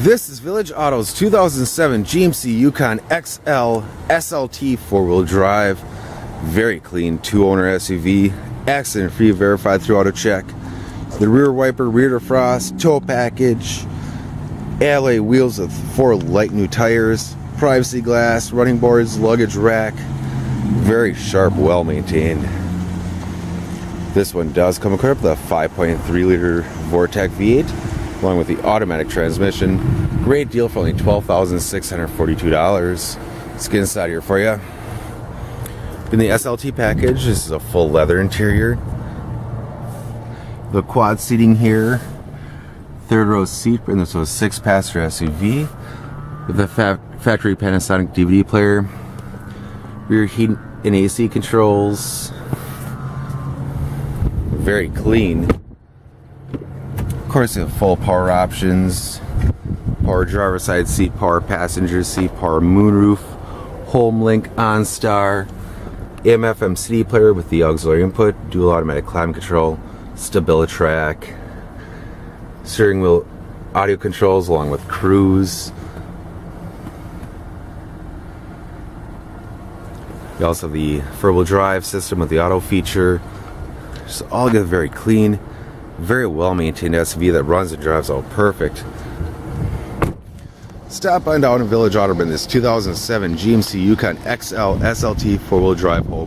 This is Village Auto's 2007 GMC Yukon XL SLT 4-wheel drive. Very clean 2-owner SUV. Accident-free, verified through AutoCheck. The rear wiper, rear defrost, tow package, alloy wheels with 4 light new tires, privacy glass, running boards, luggage rack. Very sharp, well maintained. This one does come equipped with a 5.3 liter Vortec V8 along with the automatic transmission. Great deal for only $12,642. Let's get inside here for you. In the SLT package, this is a full leather interior. The quad seating here, third row seat, and this was a 6-passenger SUV with a factory Panasonic DVD player, rear heat and AC controls. Very clean. Of course, you have full power options, power driver side seat, power passenger seat, power moonroof, home link OnStar, AM/FM CD player with the auxiliary input, dual automatic climate control, StabiliTrak, steering wheel audio controls along with cruise. You also have the 4-wheel drive system with the auto feature. Just all together very clean, very well maintained SUV that runs and drives out perfect. Stop on down to Village Auto in this 2007 GMC Yukon XL SLT 4-wheel drive home.